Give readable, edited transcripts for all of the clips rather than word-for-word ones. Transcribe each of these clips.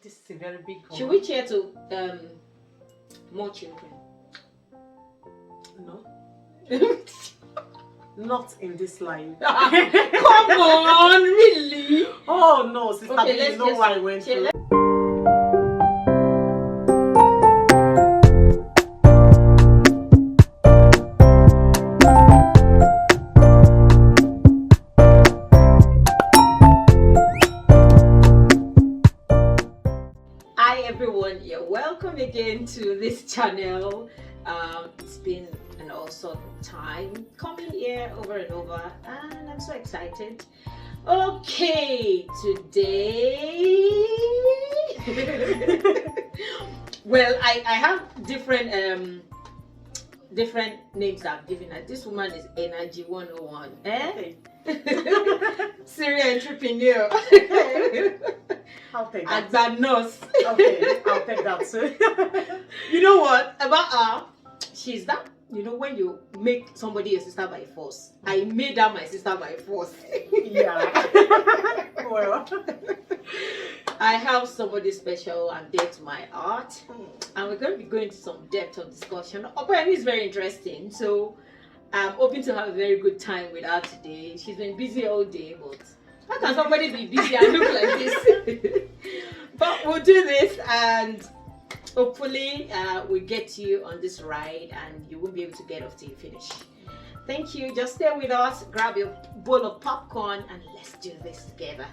This is a very big one. Should we cheer to more children? No. Not in this life. Come on, really? Oh no, sister, Okay, you know what I went through. Hi everyone, you're welcome again to this channel. It's been an awesome time coming here over and over, and I'm so excited. Okay, today well, I have different different names that I've given her. This woman is Energy 101, serial entrepreneur. I'll take that. And that nurse. Okay, I'll take that too. You know what about her? She's that, you know, when you make somebody a sister by force. I made her my sister by force. Yeah. Well, I have somebody special and dear to my heart, and we're going to be going to some depth of discussion. Apparently, it's very interesting, so I'm hoping to have a very good time with her today. She's been busy all day, but how can somebody be busy and look like this? But we'll do this, and hopefully we get you on this ride and you won't be able to get off till you finish. Thank you. Just stay with us, grab your bowl of popcorn, and let's do this together.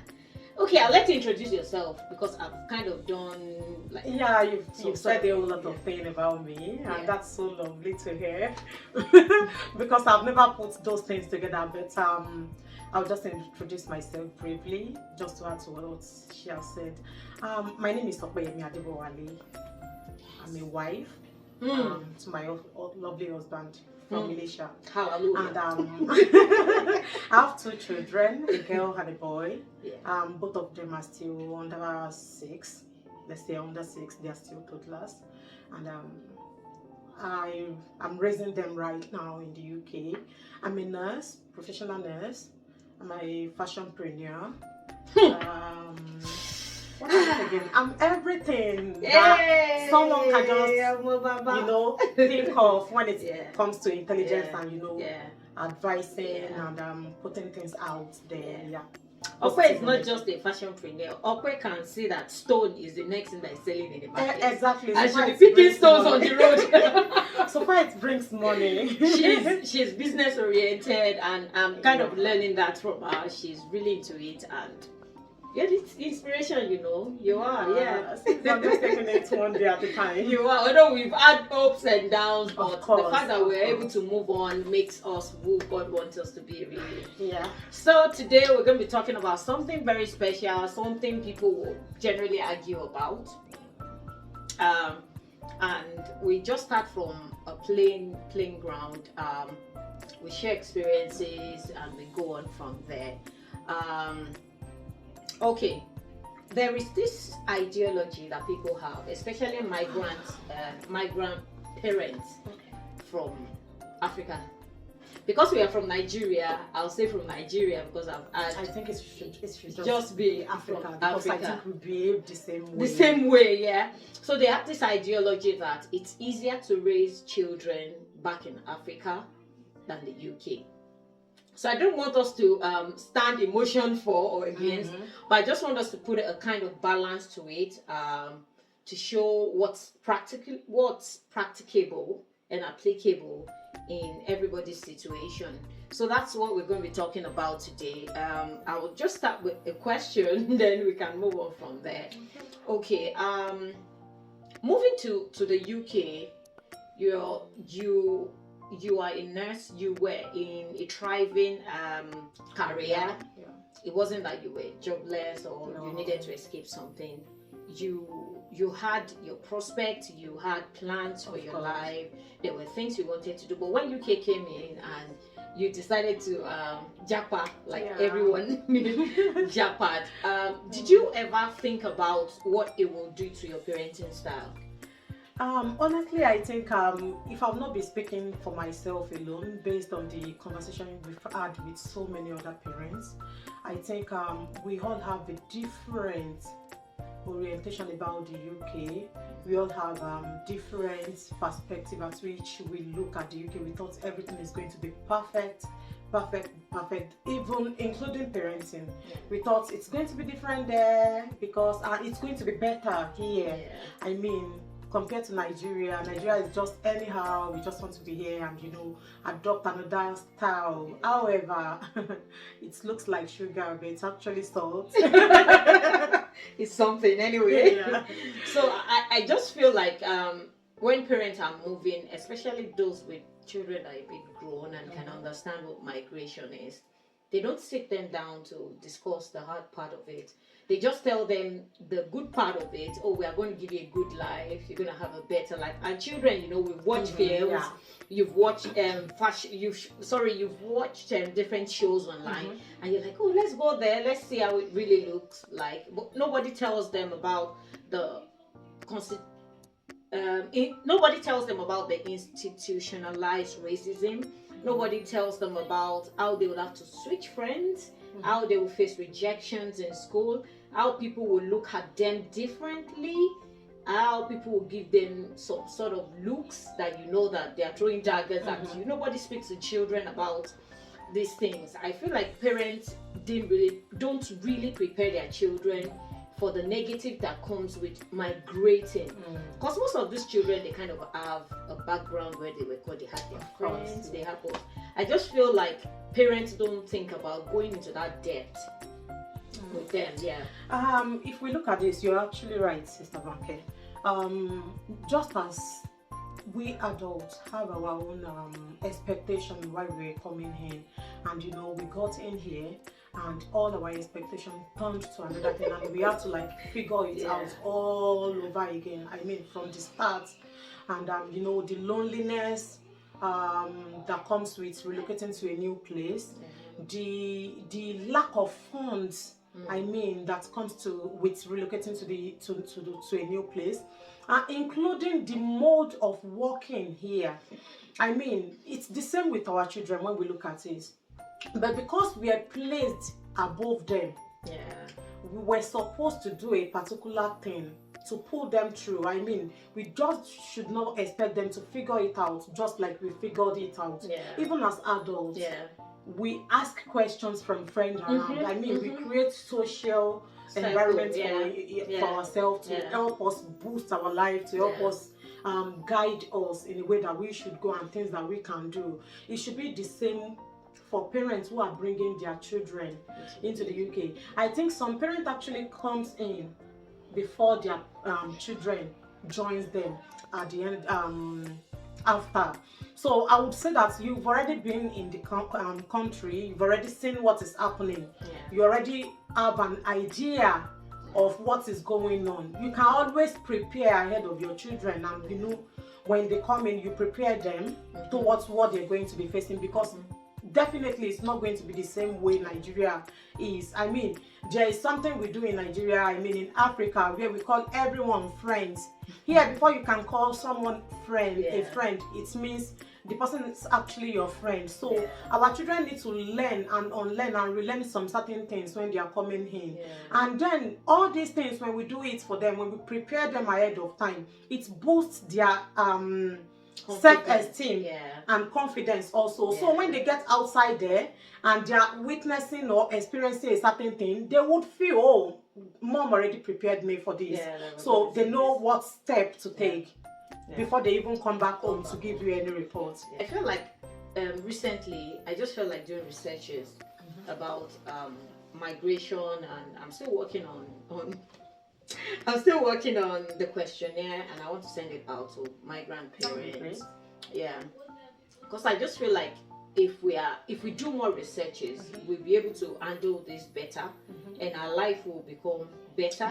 Okay, I'll let you introduce yourself because I've kind of done like... Yeah, you've said a whole lot of things about me, and that's so lovely to hear. Because I've never put those things together, but I'll just introduce myself briefly, just to add to what she has said. My name is Okpeyemi Adebowale. I'm a wife to my lovely husband from Malaysia. Hallelujah. And I have two children, a girl and a boy. Yeah. Both of them are still under 6. Let's say under 6, they are still toddlers. And I'm raising them right now in the UK. I'm a nurse, professional nurse. I'm a fashionpreneur. What else again? I'm everything that someone can just, you know, think of when it comes to intelligence and, you know, advising and putting things out there. Yeah. Okwe is not just a fashionpreneur. Okwe can see that stone is the next thing that is selling in the market. Exactly. And she'll be picking stones on the road. So far it brings money. She's business oriented, and I'm kind of learning that from her. She's really into it, and it's inspiration, you know. You are, I'm just taking it one day at a time. You are. Although we've had ups and downs, but course, the fact that we're able to move on makes us who God wants us to be, really. Yeah. So today we're going to be talking about something very special, something people will generally argue about. And we just start from a plain ground. We share experiences and we go on from there. Okay, there is this ideology that people have, especially migrant parents from Africa. Because we are from Nigeria, I'll say from Nigeria because I think it should just be Africa, because I think we behave the same way. The same way, yeah. So they have this ideology that it's easier to raise children back in Africa than the UK. So I don't want us to stand emotion for or against, but I just want us to put a kind of balance to it, to show what's practicable and applicable in everybody's situation. So that's what we're going to be talking about today. I will just start with a question, then we can move on from there. Okay, moving to the UK, you are a nurse. You were in a thriving career. It wasn't that you were jobless or you needed to escape something. You had your prospect, you had plans for your life. There were things you wanted to do, but when UK came in and you decided to japa like everyone japat, did you ever think about what it will do to your parenting style? Honestly, I think if I'll not be speaking for myself alone, based on the conversation we've had with so many other parents, I think we all have a different orientation about the UK. We all have different perspective at which we look at the UK. We thought everything is going to be perfect, perfect, even including parenting. We thought it's going to be different there because it's going to be better here. I mean, compared to Nigeria is just anyhow. We just want to be here and, you know, adopt another style. However, it looks like sugar, but it's actually salt. It's something anyway. Yeah. So I just feel like when parents are moving, especially those with children that are a bit grown and can understand what migration is, they don't sit them down to discuss the hard part of it. They just tell them the good part of it. Oh, we are going to give you a good life. You're going to have a better life. And children, you know, we've watched films. You've watched you've watched different shows online, and you're like, oh, let's go there. Let's see how it really looks like. But nobody tells them about the nobody tells them about the institutionalized racism. Nobody tells them about how they will have to switch friends, how they will face rejections in school, how people will look at them differently, how people will give them some sort of looks that you know that they are throwing daggers at you. Nobody speaks to children about these things. I feel like parents don't really prepare their children for the negative that comes with migrating, because most of these children, they kind of have a background where they had their friends, they have both. I just feel like parents don't think about going into that depth with them. If we look at this, you're actually right, Sister Banke. Just as we adults have our own expectation while we're coming in, and you know, we got in here and all our expectations turned to another thing, and we have to like figure it out all over again. I mean, from the start, and you know, the loneliness that comes with relocating to a new place, the lack of funds. I mean, that comes with relocating to a new place, including the mode of working here. I mean, it's the same with our children when we look at it. But because we are placed above them, we were supposed to do a particular thing to pull them through. I mean, we just should not expect them to figure it out just like we figured it out. Even as adults, we ask questions from friends around. I mean, we create social environments for ourselves to help us boost our life, to help us guide us in a way that we should go and things that we can do. It should be the same for parents who are bringing their children into the UK. I think some parent actually comes in before their children joins them at the end after. So I would say that you've already been in the country, you've already seen what is happening, you already have an idea of what is going on. You can always prepare ahead of your children, and you know, when they come in, you prepare them towards what they're going to be facing, because definitely it's not going to be the same way Nigeria is. I mean, there is something we do in Nigeria, I mean in Africa, where we call everyone friends. Here, before you can call someone friend, a friend, it means the person is actually your friend. So our children need to learn and unlearn and relearn some certain things when they are coming in. And then all these things, when we do it for them, when we prepare them ahead of time, it boosts their self-esteem and confidence also. So when they get outside there and they are witnessing or experiencing a certain thing, they would feel, oh, mom already prepared me for this. So they know what step to take before they even come back home to give you any reports. I feel like recently, I just felt like doing researches about migration, and I'm still working on the questionnaire, and I want to send it out to migrant parents. Because I just feel like if we do more researches, we'll be able to handle this better, and our life will become better.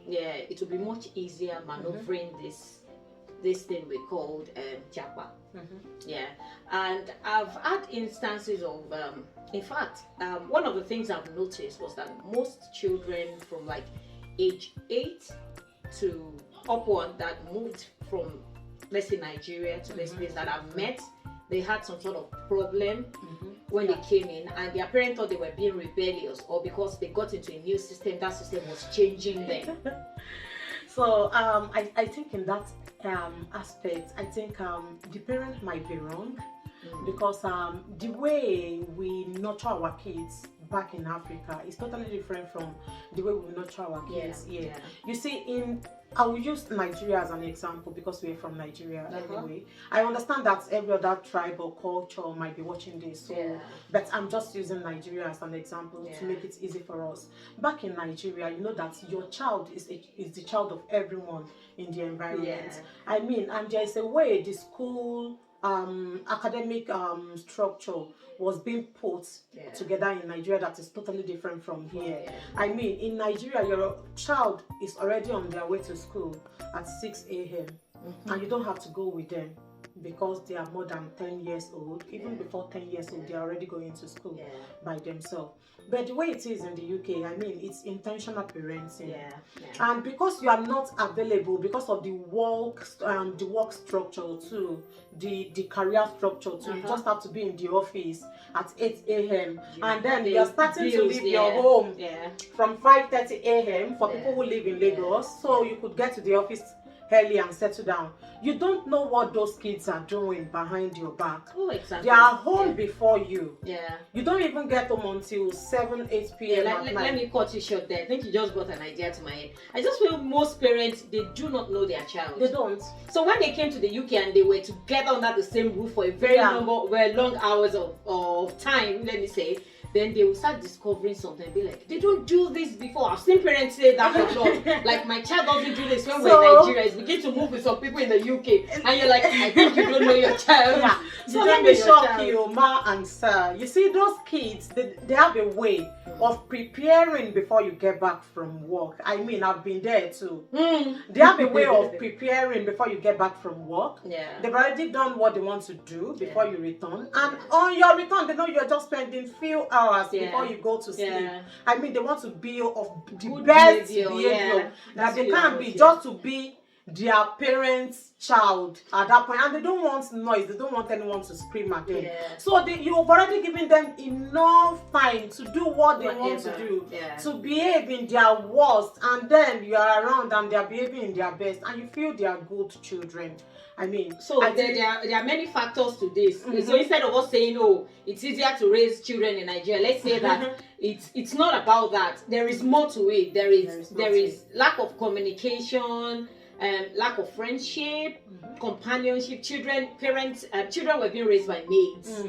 It will be much easier maneuvering this thing we called Japa. And I've had instances of in fact, one of the things I've noticed was that most children from like age 8 to upward that moved from, let's say, Nigeria to this place that I've met, they had some sort of problem when they came in, and their parents thought they were being rebellious, or because they got into a new system, that system was changing them. So I think in that aspect, I think the parent might be wrong, because the way we nurture our kids back in Africa is totally different from the way we nurture our kids here. Yeah. You see, I will use Nigeria as an example because we're from Nigeria anyway. I understand that every other tribe or culture might be watching this, so but I'm just using Nigeria as an example to make it easy for us. Back in Nigeria, you know that your child is the child of everyone in the environment. I mean, and there is a way the school academic structure was being put together in Nigeria that is totally different from here. I mean, in Nigeria, your child is already on their way to school at 6 a.m. And you don't have to go with them because they are more than 10 years old. Even before 10 years old, they are already going to school by themselves. But the way it is in the UK, I mean, it's intentional parenting. And because you are not available because of the work structure too, the career structure too, you just have to be in the office at 8 a.m. and then you're starting to leave your home from 5:30 a.m. for people who live in Lagos, so you could get to the office early and settle down. You don't know what those kids are doing behind your back. Oh, exactly. They are home before you. Yeah. You don't even get home until 7, 8 p.m. at night. Let me cut you short there. I think you just brought an idea to my head. I just feel most parents, they do not know their child. They don't. So when they came to the UK and they were together under the same roof for a very long hours of time, let me say, then they will start discovering something and be like, they don't do this before. I've seen parents say that a lot. Like, my child doesn't do this when we're in Nigeria. It's begin to move with some people in the UK. And you're like, I think you don't know your child. So let me shock you, Ma and Sir. You see, those kids, they have a way of preparing before you get back from work. I mean, I've been there too. They have a way of preparing before you get back from work. They've already done what they want to do before you return. And on your return, they know you're just spending few hours before you go to sleep. I mean, they want to be of the good best behavior that they can be, just to be their parents' child at that point. And they don't want noise, they don't want anyone to scream at them. So you've already given them enough time to do what they want to do, to behave in their worst, and then you are around and they are behaving in their best, and you feel they are good children. I mean, so there are many factors to this. So instead of us saying, oh, it's easier to raise children in Nigeria, let's say that it's not about that. There is more to it. There is lack of communication, lack of friendship, companionship. Children were being raised by maids.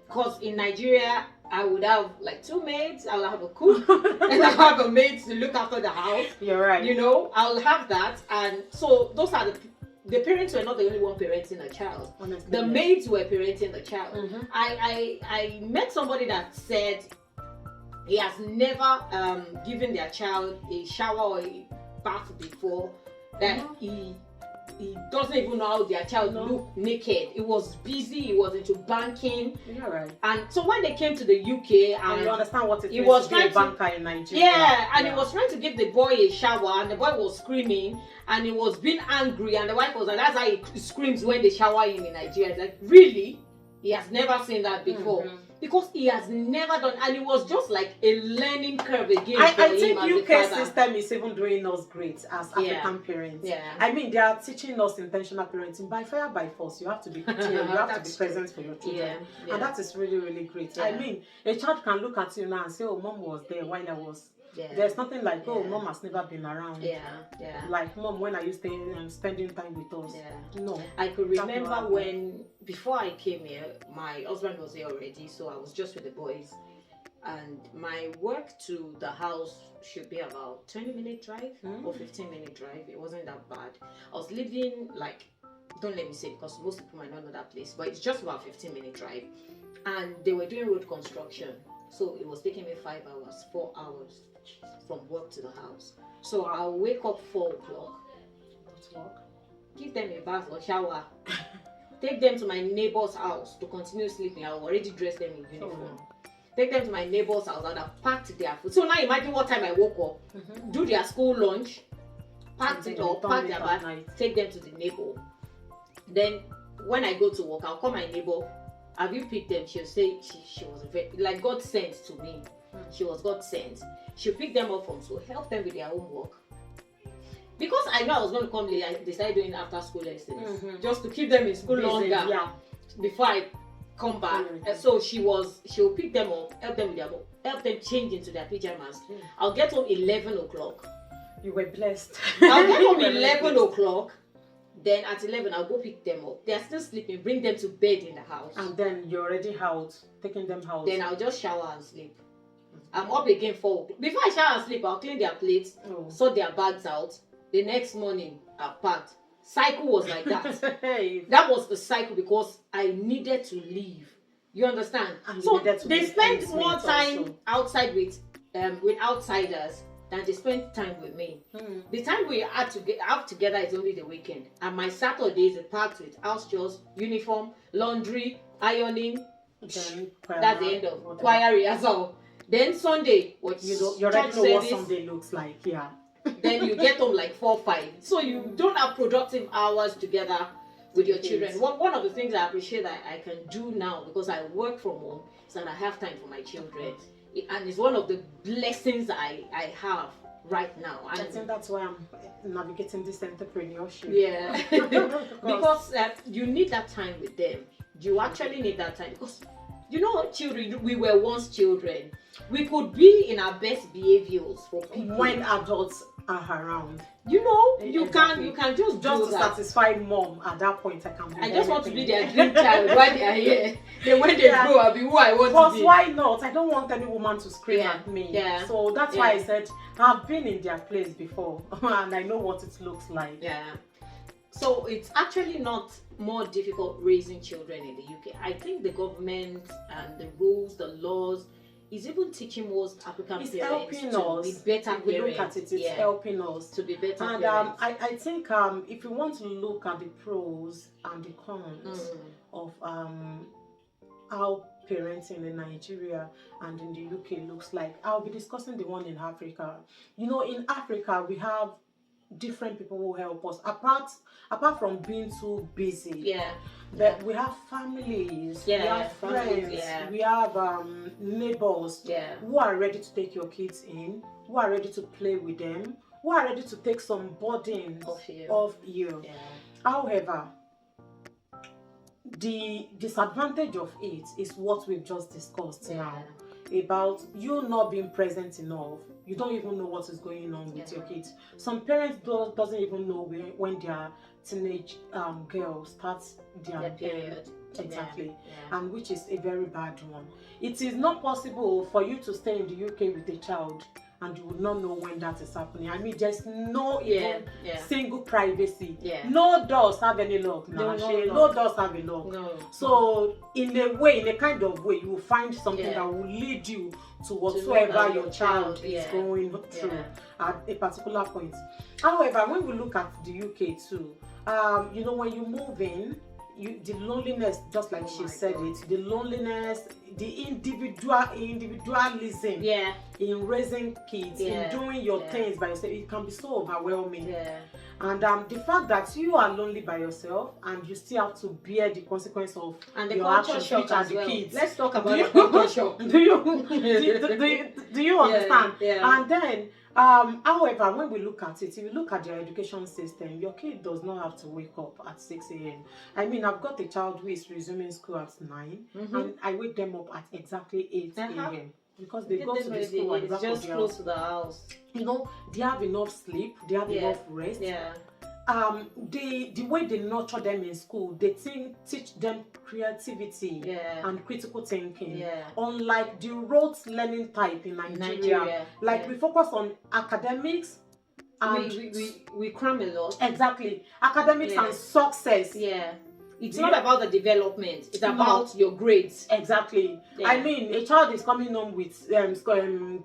Because in Nigeria, I would have like 2 maids, I'll have a cook, and I'll have a maid to look after the house. You're right. You know, I'll have that. And so those are the parents were not the only one parenting a child. Honestly, the maids were parenting the child. I met somebody that said he has never given their child a shower or a bath before, that he doesn't even know how their child looked naked. He was busy, he was into banking. You're right. And so when they came to the UK, and you understand what it is to be a banker in Nigeria. He was trying to give the boy a shower, and the boy was screaming, and he was being angry, and the wife was like, that's how he screams when they shower him in Nigeria. It's like, really? He has never seen that before. Because he has never done, and it was just like a learning curve again. I think UK system is even doing us great as African parents. I mean, they are teaching us intentional parenting by fire, by force. You have to be clear, you have to be present for your children, and that is really, really great. I mean, a child can look at you now and say, "Oh, mom was there while I was." There's nothing like, oh, mom has never been around. Like, mom, when are you staying and spending time with us? No. I could remember when, before I came here, my husband was here already, so I was just with the boys. And my work to the house should be about 20-minute drive or 15-minute drive. It wasn't that bad. I was living, like, don't let me say because most people might not know that place, but it's just about 15-minute drive. And they were doing road construction. So it was taking me 5 hours, 4 hours from work to the house. So I'll wake up 4 o'clock, give them a bath or shower, take them to my neighbor's house to continue sleeping. I'll already dress them in uniform. Take them to my neighbor's house and I've packed their food. So now imagine what time I woke up, do their school lunch, packed it up, pack their bag, take them to the neighbor. Then when I go to work, I'll call my neighbor have you picked them? She'll say she was very, like God sent to me. She was God sent. She'll pick them up from school, help them with their homework. Because I know I was going to come late, I decided doing after school lessons just to keep them in school longer before I come back. And so she'll pick them up, help them with their homework, help them change into their pajamas. I'll get home 11 o'clock. You were blessed. I'll get home 11 o'clock. Then at 11, I'll go pick them up. They're still sleeping, bring them to bed in the house. And then you're already out, taking them out. Then I'll just shower and sleep. I'm up again 4 o'clock. Before I shower and sleep, I'll clean their plates, sort their bags out. The next morning, I've packed. Cycle was like that. That was the cycle because I needed to leave. You understand? And so you they spend more time outside with outsiders than they spend time with me. The time we had to get out together is only the weekend. And my Saturdays are packed with house chores, uniform, laundry, ironing. That's the end of choir rehearsal. Then Sunday, what you already know what Sunday looks like, Then you get home like 4, 5. So you don't have productive hours together with your children. One of the things I appreciate that I can do now because I work from home is that I have time for my children. And it's one of the blessings I have right now. And I think that's why I'm navigating this entrepreneurship. Yeah. Because you need that time with them. You actually need that time because you know, children, we were once children. We could be in our best behaviors for people when adults are around. You know, you can just to satisfy mom at that point. I just want to be their dream child while they are here. Then when they grow, I'll be who I want to be. But why not? I don't want any woman to scream at me. So that's why I said I've been in their place before and I know what it looks like. So it's actually not more difficult raising children in the UK. I think the government and the rules, the laws, is even teaching most African parents to be better parents. We look at it, it's helping us to be better and parents. I think if you want to look at the pros and the cons of how parenting in Nigeria and in the UK looks like, I'll be discussing the one in Africa. You know, in Africa we have different people who help us apart from being too busy. But we have families, we have friends, we have neighbors who are ready to take your kids in, who are ready to play with them, who are ready to take some burdens off you. However, the disadvantage of it is what we've just discussed now, about you not being present enough. You don't even know what is going on with your kids. Some parents doesn't even know when their teenage girl starts their period. Exactly. And which is a very bad one. It is not possible for you to stay in the UK with a child and you would not know when that is happening. I mean, there's no even single privacy. No doors have any lock. No doors have a lock. So in a kind of way, you will find something that will lead you to whatsoever your child is going through at a particular point. However, when we look at the UK too, you know, when you move in, the loneliness, just like she said it, the loneliness, the individualism in raising kids, in doing your things by yourself, it can be so overwhelming. And the fact that you are lonely by yourself and you still have to bear the consequence of your actions, which are the kids. Let's talk about the culture shock. Do you understand? And then however, when we look at it, if you look at your education system, your kid does not have to wake up at 6 a.m. I mean, I've got a child who is resuming school at 9 and I wake them up at exactly 8 a.m. because they go to the school at the just close to the house. You know, they have enough sleep, they have enough rest. The way they nurture them in school, they teach them creativity and critical thinking. Unlike the rote learning type in Nigeria. Like we focus on academics and we cram a lot. Exactly. Academics and success. It's not about the development, it's about your grades. Exactly. I mean, a child is coming home with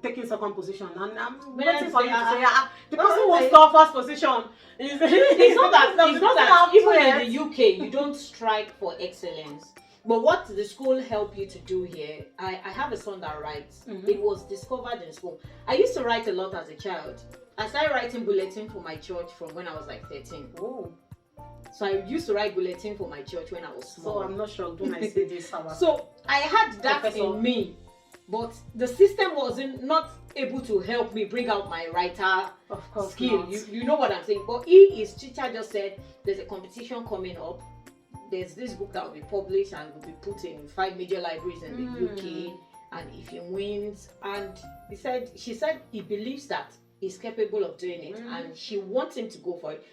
taking second position, and I'm waiting for you to say, the person who score first position. It's not that even in the UK, you don't strike for excellence. But what the school help you to do here, I have a son that writes. It was discovered in school. I used to write a lot as a child. I started writing bulletins for my church from when I was like 13. So I used to write bulletin for my church when I was small. So I'm not sure when I say this. So I had that Professor. in me, but the system wasn't not able to help me bring out my writer Of course skill. not. You know what I'm saying? But his teacher just said there's a competition coming up. There's this book that will be published and will be put in 5 major libraries in the UK. And if he wins, and she said he believes that he's capable of doing it, and she wants him to go for it.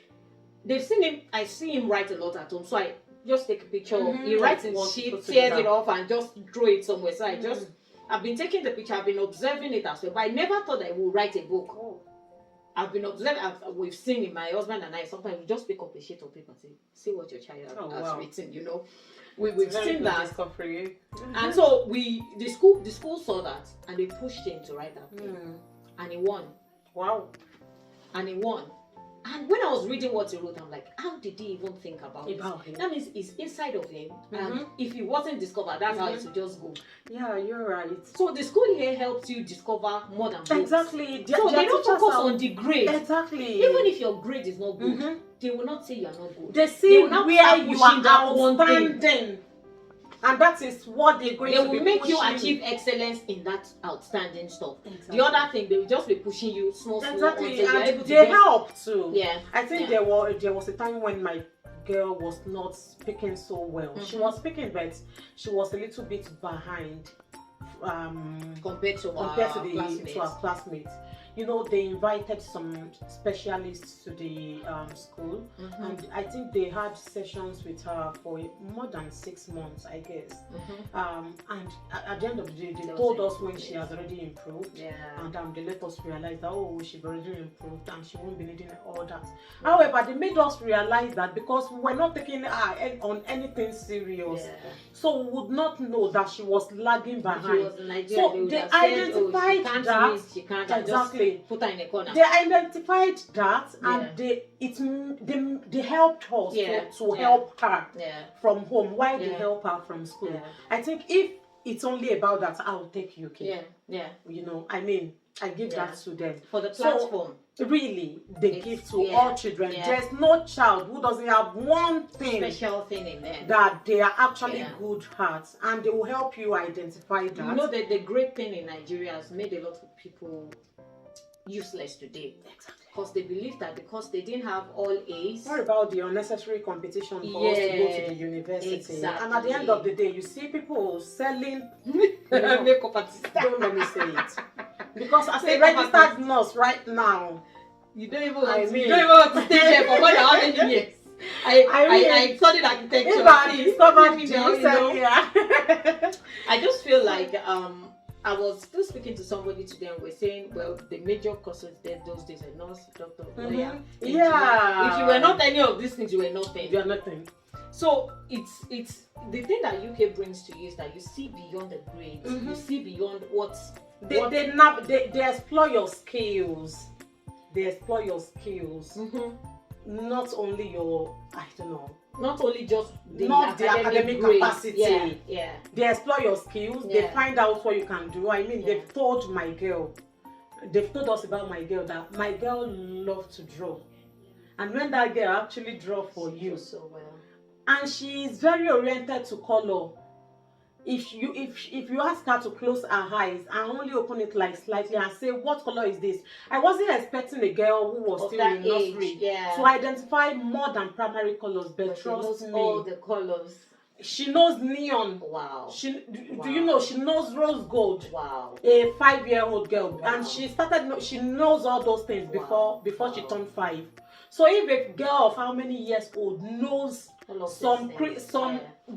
They've seen him. I see him write a lot at home, so I just take a picture of. He writes in sheet, tears it off, and just throw it somewhere. So I've been taking the picture. I've been observing it as well, but I never thought I would write a book. Oh. I've been observing. We've seen it. My husband and I sometimes we just pick up a sheet of paper and say, "See what your child has written." You know, we've seen that. And so the school saw that and they pushed him to write that book, and he won. Wow. And he won. And when I was reading what he wrote, I'm like, how did he even think about it? That means it's inside of him. And if it wasn't discovered, that's how it would just go. Yeah, you're right. So the school here helps you discover more than books. Exactly. So they don't focus on the grade. Exactly. Even if your grade is not good, they will not say you're not good. They see will not where you are outstanding. outstanding. And that is what they're going to be They will make you pushing. achieve excellence in that outstanding stuff. Exactly. The other thing, they will just be pushing you small. Exactly, Until you're and able to they just, help too. Yeah. I think there was a time when my girl was not speaking so well. She was speaking, but she was a little bit behind compared to our classmates. You know, they invited some specialists to the school, and I think they had sessions with her for more than 6 months, I guess. And at the end of the day, they told us when she has already improved, and they let us realize that she's already improved and she won't be needing all that. However, they made us realize that because we were not taking her on anything serious, so we would not know that she was lagging behind. So they identified that. She can't. Exactly. Put her in a corner. They identified that, and they helped us to help her from home while they help her from school. I think if it's only about that, I'll take UK. You know, I mean, I give that to them for the platform. So, really, they give to all children. There's no child who doesn't have one thing, special thing in them that they are actually good at, and they will help you identify that. You know that the great thing in Nigeria has made a lot of people useless today. Exactly. Because they believe that because they didn't have all A's. What about the unnecessary competition for us to go to the university? Exactly. And at the end of the day, you see people selling makeup artists. Don't let me say it. Because as a registered nurse right now, you don't even want to stay there for more than how many years? I studied architecture. If I discovered I just feel like I was still speaking to somebody today and we're saying, well, the major courses there those days are nurse, doctor, lawyer. Yeah. If you were not any of these things, you were nothing. You are nothing. So it's the thing that UK brings to you is that you see beyond the grades. You see beyond they explore your skills. They explore your skills. Not only your, I don't know. Not only just the academic capacity. They explore your skills. They find out what you can do. I mean, they've told us about my girl that my girl loves to draw, and when that girl actually draw for you so well, and she is very oriented to color. If you ask her to close her eyes and only open it like slightly and say, what color is this? I wasn't expecting a girl who was still in nursery to identify more than primary colors, but trust me, all the colors. She knows neon. Wow. Do you know she knows rose gold? Wow. A 5-year-old girl, and she knows all those things before she turned 5. So if a girl of how many years old knows some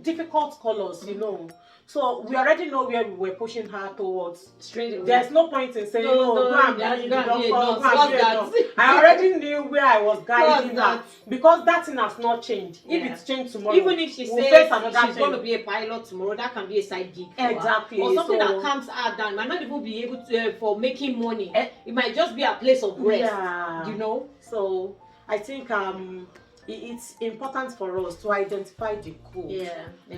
difficult colors, you know. So we already know where we were pushing her towards. Straight away. There's no point in saying, I already knew where I was guiding her, because that thing has not changed. If it's changed tomorrow, even if she says she's going to be a pilot tomorrow, that can be a side gig. Exactly. Or something that calms her down. Might not even be able to for making money. It might just be a place of rest. Yeah. You know. So I think it's important for us to identify the good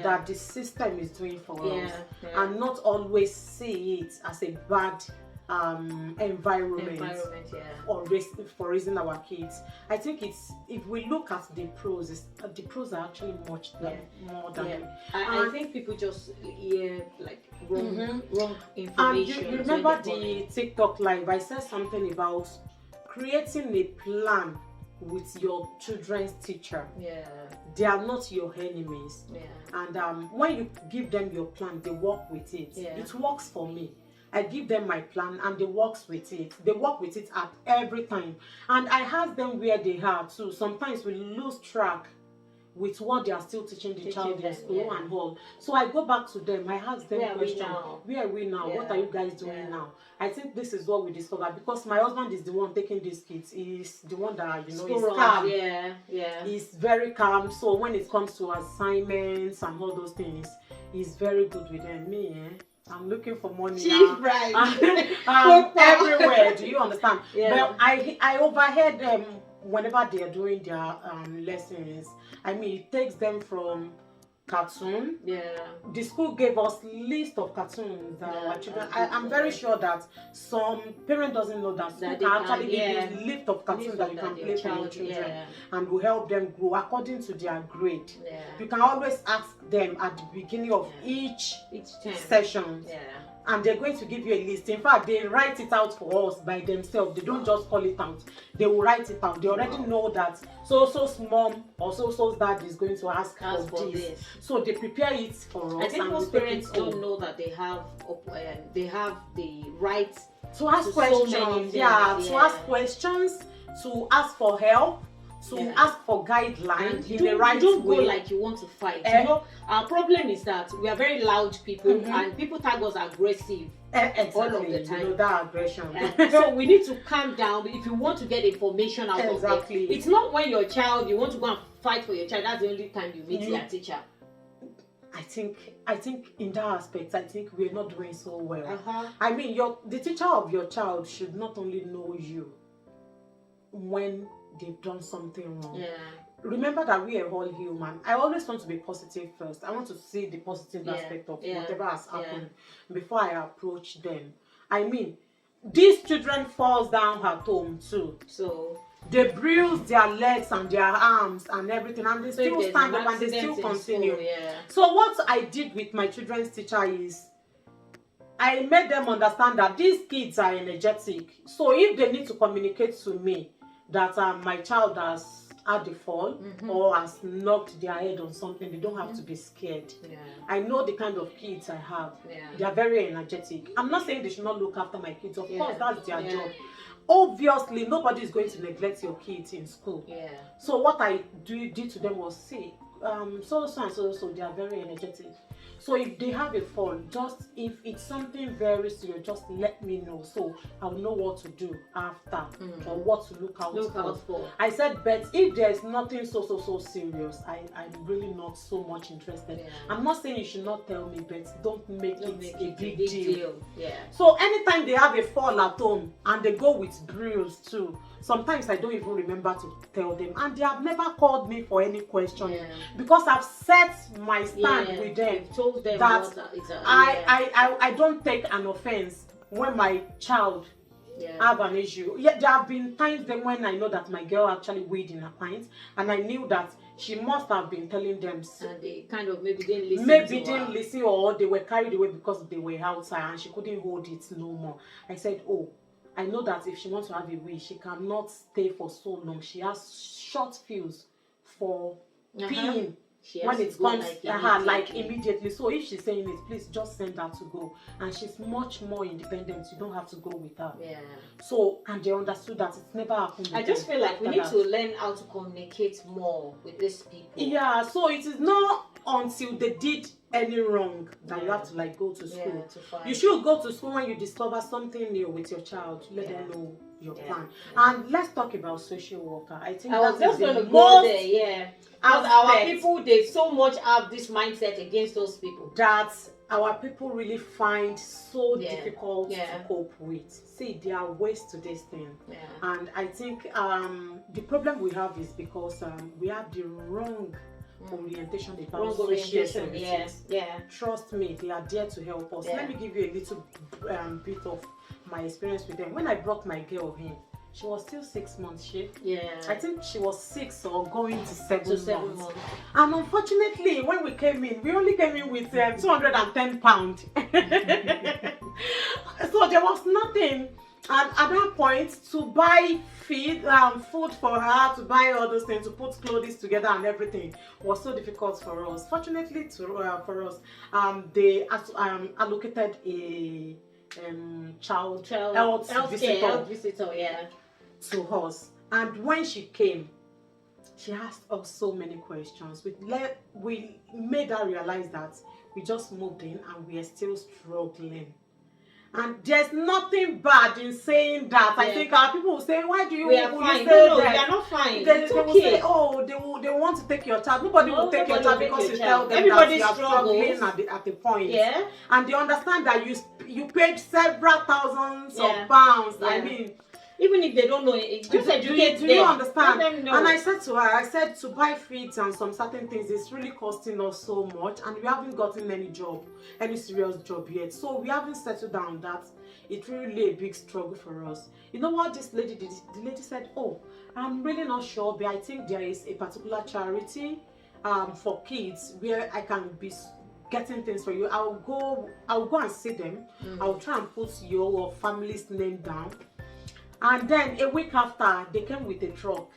that the system is doing for us, and not always see it as a bad environment Yeah. for raising our kids. I think it's, if we look at the pros, the pros are actually much more than I think people just hear like wrong and information. you remember the TikTok live, I said something about creating a plan with your children's teacher. Yeah. They are not your enemies. Yeah. And when you give them your plan, they work with it. Yeah. It works for me. I give them my plan and they works with it. They work with it at every time. And I ask them where they are too. Sometimes we lose track with what they are still teaching the child in school and all. So I go back to them. I ask them questions. Where are we now? What are you guys doing now? I think this is what we discovered, because my husband is the one taking these kids. He's the one that, you know, is calm. He's very calm. So when it comes to assignments and all those things, he's very good with them. Me, I'm looking for money now. Everywhere. Do you understand? But I overheard them whenever they are doing their lessons. I mean, it takes them from cartoon. The school gave us list of cartoons that our children. I'm very sure that some parent doesn't know that school can actually give you list of cartoons that you can play for your children and will help them grow according to their grade. You can always ask them at the beginning of each session. And they're going to give you a list. In fact, they write it out for us by themselves. They don't just call it out. They will write it out. They already know that so-so's mom or so-so's dad is going to ask for this. So they prepare it for us. I think most parents don't know that they have the right to ask questions. To ask questions, to ask for help, to ask for guidelines in the right way. Don't go like you want to fight. You know, our problem is that we are very loud people, and people tag us aggressive all of the time. You know, that aggression. So we need to calm down if you want to get information out of it. It's not when your child, you want to go and fight for your child, that's the only time you meet your teacher. I think in that aspect, I think we're not doing so well. I mean, the teacher of your child should not only know you when they've done something wrong. Remember that we are all human. I always want to be positive first. I want to see the positive aspect of whatever has happened before I approach them. I mean, these children falls down at home too. So they bruise their legs and their arms and everything, and they still stand up and they still continue. So what I did with my children's teacher is I made them understand that these kids are energetic. So if they need to communicate to me that my child has had a fall or has knocked their head on something, they don't have to be scared. I know the kind of kids I have. They are very energetic. I'm not saying they should not look after my kids. Of course, that's their job. Obviously, nobody is going to neglect your kids in school. So what I did to them was, see, so they are very energetic. So if they have a fall, just if it's something very serious, just let me know, so I'll know what to do after or what to look out for. I said, but if there's nothing so serious, I'm really not so much interested. I'm not saying you should not tell me, but don't make it a big deal. So anytime they have a fall at home and they go with bruise too, sometimes I don't even remember to tell them, and they have never called me for any question because I've set my stand with them. Told them that I don't take an offense when my child have an issue. There have been times then when I know that my girl actually weighed in her pint, and I knew that she must have been telling them. And they kind of maybe didn't listen, or they were carried away because they were outside and she couldn't hold it no more. I said, oh, I know that if she wants to have a wee, she cannot stay for so long. She has short fuse for peeing. When it comes like immediately. So if she's saying it, please just send her to go, and she's much more independent. You don't have to go with her. So, and they understood that it's never happened. I just feel like we need to learn how to communicate more with these people. So it is not until they did any wrong that you have to like go to school. You should go to school when you discover something new with your child. Let them know your plan. And let's talk about social worker. I think I was just going to go there. Because our people, they so much have this mindset against those people that our people really find so difficult to cope with. See, there are ways to this thing. And I think the problem we have is because we have the wrong orientation about social services. Trust me, they are there to help us. Let me give you a little bit of my experience with them. When I brought my girl in, she was still 6 months. I think she was 6 or going to 7 months. And unfortunately, when we came in, we only came in with 210 pounds. So there was nothing. And at that point, to buy food for her, to buy all those things, to put clothes together and everything was so difficult for us. Fortunately for us, they allocated a child health visitor, to us. And when she came, she asked us so many questions. We made her realize that we just moved in and we are still struggling. And there's nothing bad in saying that. I think our people will say, why do you we are fine? No, we are not fine. They will say, oh, they want to take your child. Nobody will take your child because you tell them that you are struggling at the point. Yeah. And they understand that you paid several thousands of pounds. I mean, even if they don't know it, just educate them. Do you understand? Let them know. And I said to her, to buy feeds and some certain things is really costing us so much, and we haven't gotten any serious job yet. So we haven't settled down that. It's really a big struggle for us. You know what this lady did? The lady said, oh, I'm really not sure, but I think there is a particular charity for kids where I can be getting things for you. I'll go and see them. I'll try and put your family's name down. And then a week after, they came with a truck.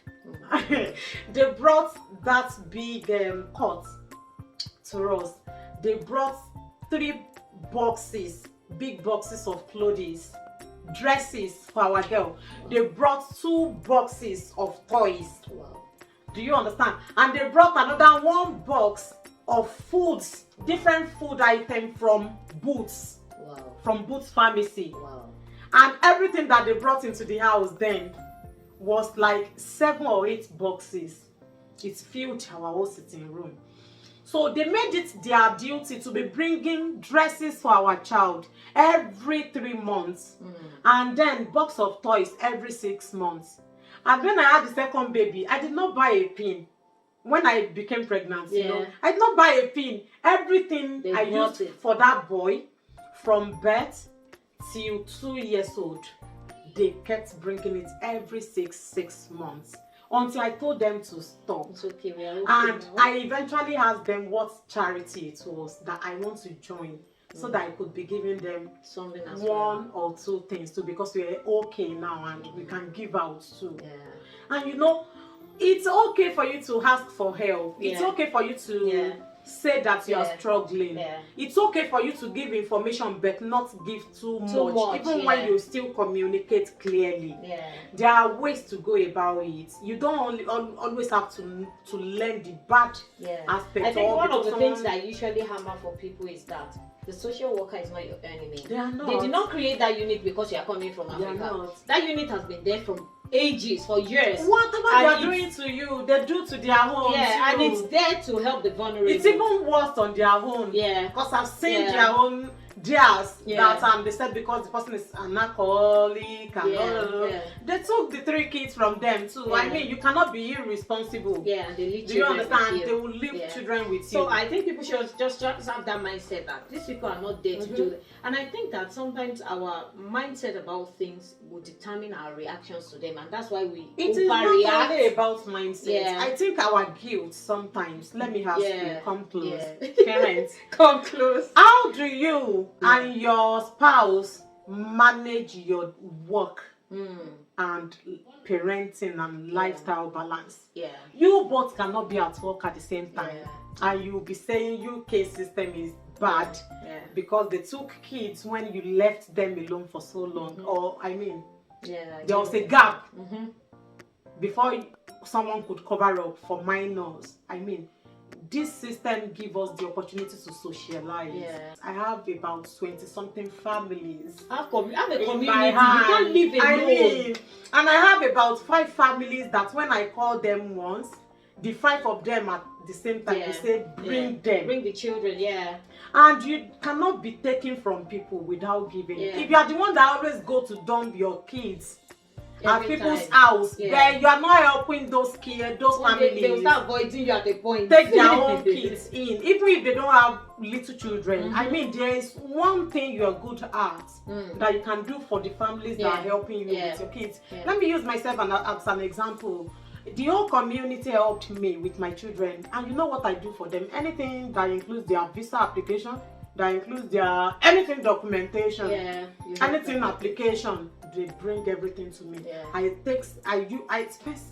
They brought that big cot to us. They brought 3 big boxes of clothes, dresses for our girl. They brought 2 boxes of toys. Wow. Do you understand? And they brought another 1 box of foods, different food items from Boots. Wow. From Boots Pharmacy. Wow. And everything that they brought into the house then was like 7 or 8 boxes. It filled our whole sitting room. So they made it their duty to be bringing dresses for our child every 3 months. And then box of toys every 6 months. And when I had the second baby, I did not buy a pin. When I became pregnant, you know, I did not buy a pin. Everything I used for that boy from birth till 2 years old, they kept bringing it every six months until I told them to stop. It's okay, we are okay and now. I eventually asked them what charity it was that I want to join, so that I could be giving them something as 1 or 2 things too, because we are okay now and we can give out too. And you know, it's okay for you to ask for help. It's okay for you to say that you are struggling. It's okay for you to give information but not give too much, even when you still communicate clearly. There are ways to go about it. You don't always have to learn the bad aspect. I think one of the things that I usually hammer for people is that the social worker is not your enemy. They are not. They did not create that unit because you are coming from Africa. That unit has been there from ages, for years. Whatever they are doing to you, they do to their own. And it's there to help the vulnerable. It's even worse on their own. Because I've seen their own theirs that they said because the person is an alcoholic and they took the 3 kids from them too. I mean, you cannot be irresponsible. And they leave children. Do you understand? They will leave children with you. So I think people should just have that mindset that these people are not there to do that. And I think that sometimes our mindset about things will determine our reactions to them, and that's why we it is not only about mindset. I think our guilt sometimes. Let me ask you, come close. Parents, come close. How do you and your spouse manage your work and parenting and lifestyle balance? You both cannot be at work at the same time, and you'll be saying UK system is bad because they took kids when you left them alone for so long. Or I mean, there was a gap before someone could cover up for minors. I mean, this system gives us the opportunity to socialize. I have about 20-something families. I have a community. You can't live alone. I mean, and I have about 5 families that when I call them once, the 5 of them at the same time, they say, bring them. Bring the children, And you cannot be taken from people without giving. If you are the one that always go to dump your kids at Every people's time. house, Yeah. then you are not helping those kids, those families. They will start avoiding you at the point. Take their own kids in, even if they don't have little children. I Mhm. mean, there is one thing you are good at that you can do for the families that are helping you with your kids. Let me use myself as an example. The whole community helped me with my children, and you know what I do for them? Anything that includes their visa application, that includes their anything documentation, anything application, they bring everything to me. I spend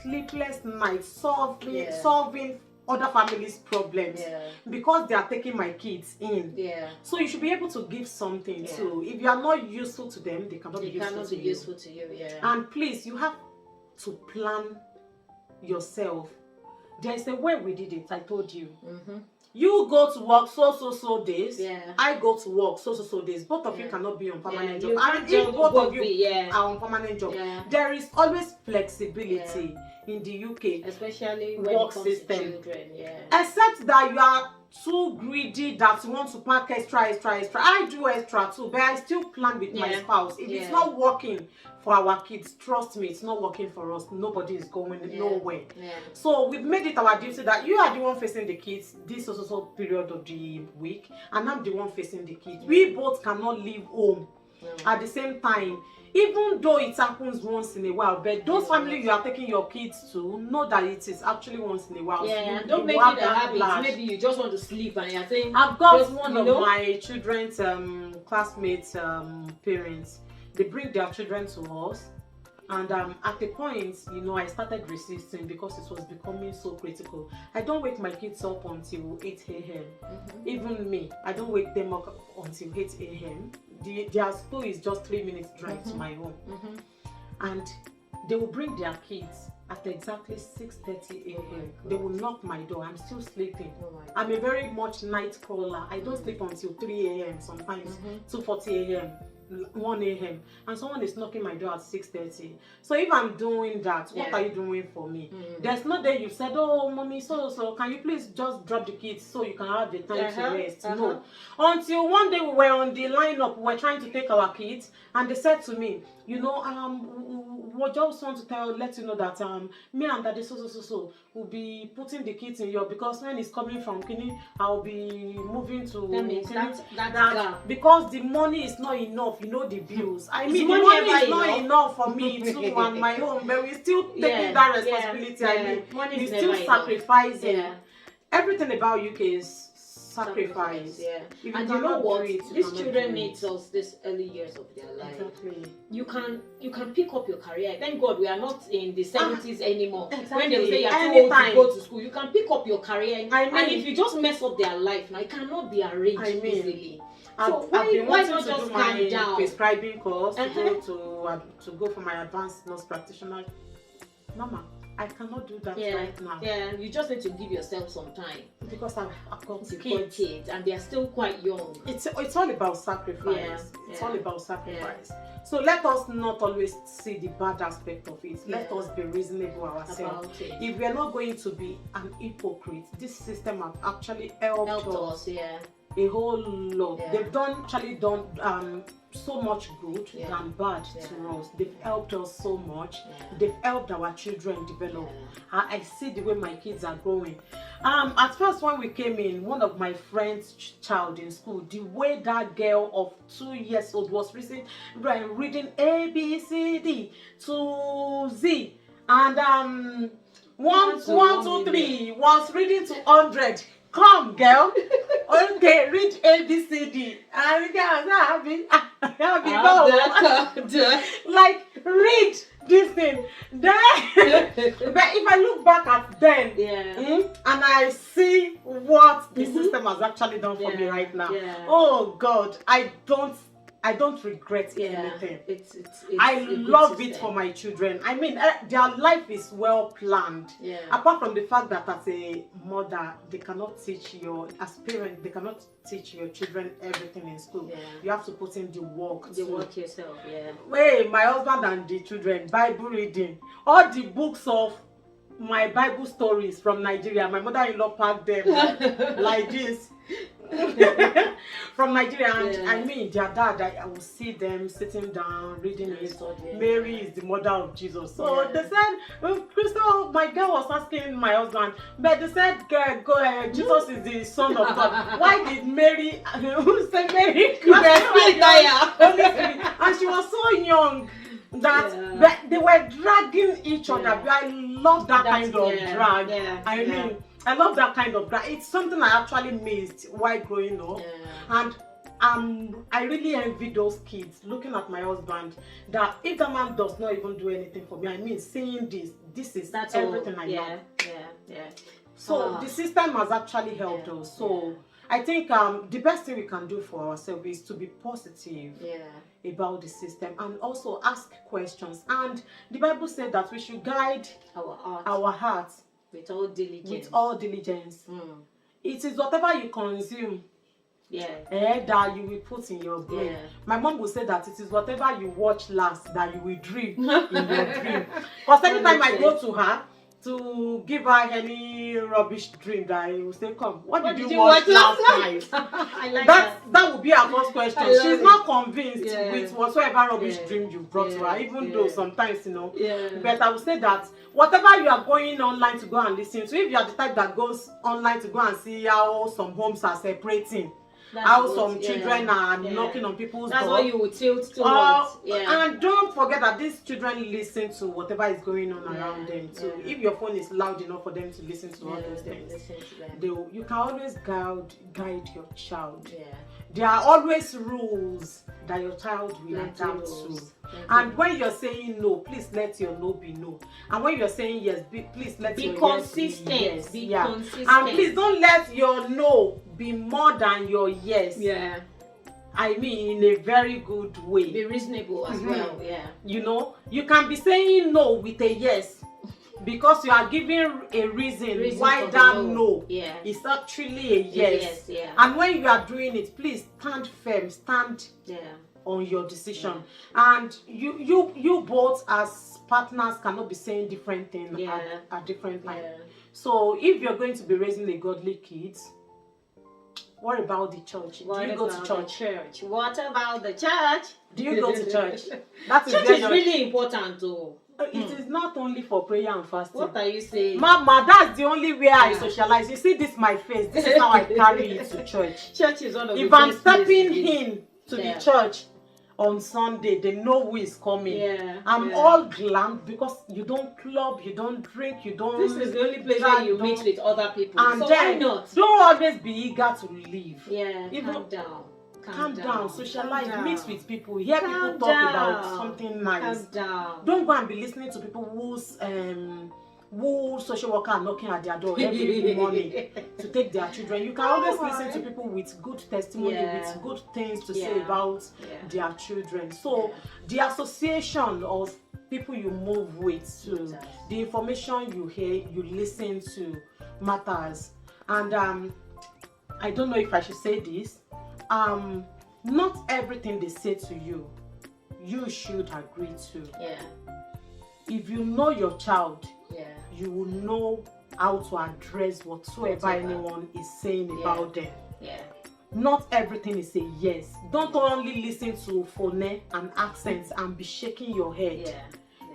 sleepless nights solving other families' problems because they are taking my kids in. So you should be able to give something too. If you are not useful to them, they cannot be useful to you. And please, you have to plan yourself. There's a way we did it. I told you. You go to work so days. I go to work so days. Both of you cannot be on permanent job. And if both of you are on permanent job, there is always flexibility in the UK, especially when work it comes system. to children. Except that you are too greedy that you want to pack extra. I do extra too, but I still plan with my spouse. If it's not working for our kids, trust me, it's not working for us. Nobody is going nowhere. So we've made it our duty that you are the one facing the kids this also period of the week, and I'm the one facing the kids. We both cannot leave home at the same time. Even though it happens once in a while, but those families you are taking your kids to know that it is actually once in a while. So don't make it a habit. Maybe you just want to sleep and you're saying, I've got one of my children's classmates' parents. They bring their children to us, and at the point, I started resisting because it was becoming so critical. I don't wake my kids up until 8 a.m. Even me, I don't wake them up until 8 a.m. Their school is just 3 minutes drive to my home. And they will bring their kids at exactly 6:30 a.m. They will knock my door. I'm still sleeping. I'm a very much night crawler. I don't sleep until 3 a.m. sometimes 2:40 a.m. 1 a.m. and someone is knocking my door at 6:30. So if I'm doing that, what are you doing for me? There's no day you said, oh mommy, so can you please just drop the kids so you can have the time to rest? No. Until one day we were on the lineup, we were trying to take our kids, and they said to me, we just want to let you know that me and daddy so will be putting the kids in your, because when it's coming from Kini, I'll be moving to Kini, because the money is not enough, the bills. I mean, the money is not enough for me too and my home, but we're still taking that responsibility. I mean, we're still sacrificing. Everything about UK is sacrifice. And you know what? These children need us this early years of their life. Exactly. You can pick up your career. Thank God we are not in the 70s anymore. Exactly. When they say you're too old to go to school, you can pick up your career. And if you just mess up their life, now it cannot be arranged easily. So why not just calm down? Prescribing course to go for my advanced nurse practitioner. Mama, I cannot do that right now. You just need to give yourself some time, because I've got kids and they are still quite young. It's all about sacrifice. It's all about sacrifice. So let us not always see the bad aspect of it. Let us be reasonable ourselves. If we are not going to be an hypocrite, this system has actually helped us a whole lot. They've actually done so much good than bad to us. They've helped us so much. They've helped our children develop. I see the way my kids are growing. At first when we came in, one of my friend's child in school, the way that girl of 2 years old was reading A, B, C, D to Z, and 1, 2, 3 was reading to 100. Come, girl. Okay, read A, B, C, D. And like, read this thing. Then, but if I look back at then, and I see what the system has actually done for me right now, oh God, I don't regret anything. I love it for my children. I mean, their life is well planned. Apart from the fact that as a mother, they cannot teach as parents, they cannot teach your children everything in school. You have to put in the work. The work yourself. Wait, my husband and the children, Bible reading, all the books of my Bible stories from Nigeria. My mother-in-law packed them like this. From Nigeria, and I mean their dad, I will see them sitting down reading it. Mary is the mother of Jesus. So they said, Crystal, my girl was asking my husband, but they said, go ahead, Jesus is the son of God. Why did Mary say Mary? And she was so young that but they were dragging each other. I love that kind of drag. I mean, I love that kind of drag. It's something I actually missed while growing up. And I really envy those kids looking at my husband, that if the man does not even do anything for me, I mean, seeing this is that's everything I love. So the system has actually helped us. So I think the best thing we can do for ourselves is to be positive about the system and also ask questions. And the Bible said that we should guide our hearts with all diligence. It is whatever you consume that you will put in your brain. My mom will say that it is whatever you watch last that you will dream in your dream. Because anytime I go to her to give her any rubbish dream, that I will say, come, what did you watch last night? I like that would be our first question. She's not convinced with whatsoever rubbish dream you brought to her, even though sometimes, you know. But I would say that whatever you are going online to go and listen to, if you are the type that goes online to go and see how some homes are separating, how some children are knocking on people's doors. That's why you would tilt towards. And don't forget that these children listen to whatever is going on around them too. If your phone is loud enough for them to listen to all those things, you can always guide your child. There are always rules that your child will adapt to. And when you're saying no, please let your no be no. And when you're saying yes, please let your consistent. Yes be yes. Be consistent. And please don't let your no be more than your yes. I mean, in a very good way. Be reasonable as well. You know, you can be saying no with a yes, because you are giving a reason why that no is actually a yes. And when you are doing it, please stand firm, stand on your decision. And you both as partners cannot be saying different things at different times. So if you're going to be raising a godly kid, what about the church? Do you go to church? What about the church? Do you go to church? That is church is really important too. It is not only for prayer and fasting. What are you saying? Mama, that's the only way I socialize. You see this my face. This is how I carry it to church. Church is one of the If I'm stepping in to the church on Sunday, they know who is coming. I'm all glammed because you don't club, you don't drink, you don't. This is the only place where you meet with other people. And so then, why not? Don't always be eager to leave. Calm down. Calm down, socialize, mix with people, hear people talk about something nice. Calm down. Don't go and be listening to people who social worker are knocking at their door every morning to take their children. You can always listen to people with good testimony, with good things to say about their children. So the association of people you move with, to the information you hear, you listen to, matters. And I don't know if I should say this. Not everything they say to you, you should agree to. If you know your child, you will know how to address whatsoever anyone is saying about them. Not everything is a yes. Don't only listen to phone and accents and be shaking your head.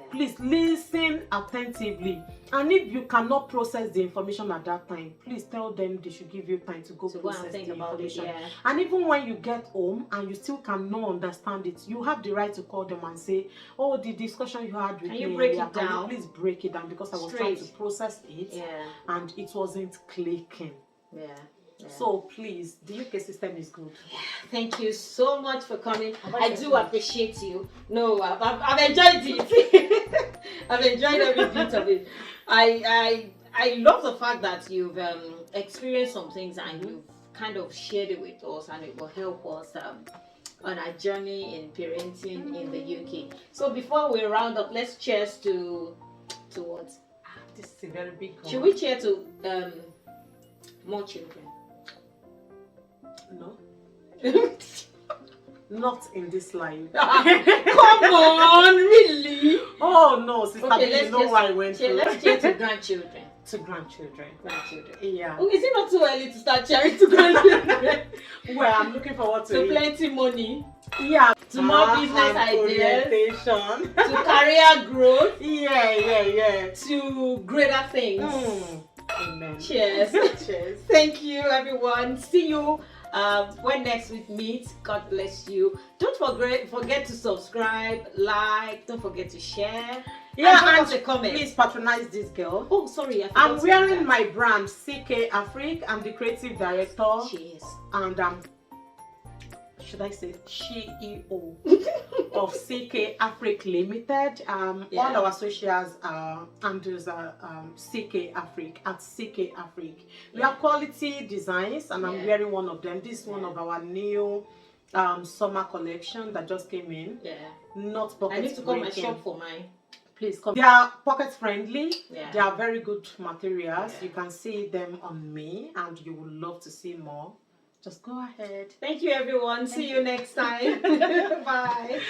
Please listen attentively. And if you cannot process the information at that time, please tell them they should give you time to go process the information. And even when you get home and you still cannot understand it, you have the right to call them and say, oh, the discussion you had with me, can you please break it down, because I was trying to process it and it wasn't clicking. So please, the UK system is good. Thank you so much for coming. I do appreciate you. No, I've enjoyed it. I've enjoyed every bit of it. I love the fact that you've experienced some things and you've kind of shared it with us, and it will help us on our journey in parenting in the UK. So before we round up, let's cheers to what? This is a very big one. Should we cheer to more children? No. Not in this life. Come on, really? Oh no, sister, Okay, you know what I went through. let's change to grandchildren. To grandchildren. Grandchildren. Yeah. Oh, is it not too early to start sharing to grandchildren? Well, I'm looking forward to To it. plenty money, Yeah. to more business and ideas, orientation. to career growth, Yeah. to greater things. Amen. Cheers. Cheers. Thank you, everyone. See you when next we meet. God bless you. Don't forget to subscribe, like. Don't forget to share. Yeah, and a comment. Please patronize this girl. Oh, sorry, I'm wearing my brand CK Afrique. I'm the creative director. Cheers. And should I say CEO of CK Afrique Limited. All our socials handles are CK Afrique at CK Afrique. We have quality designs, and I'm wearing one of them. This is one of our new summer collection that just came in. Yeah. Not pocket. I need to call my shop for mine. Please come. They are pocket friendly. Yeah. They are very good materials. Yeah. You can see them on me, and you would love to see more. Just go ahead. Thank you, everyone. See you next time. Bye.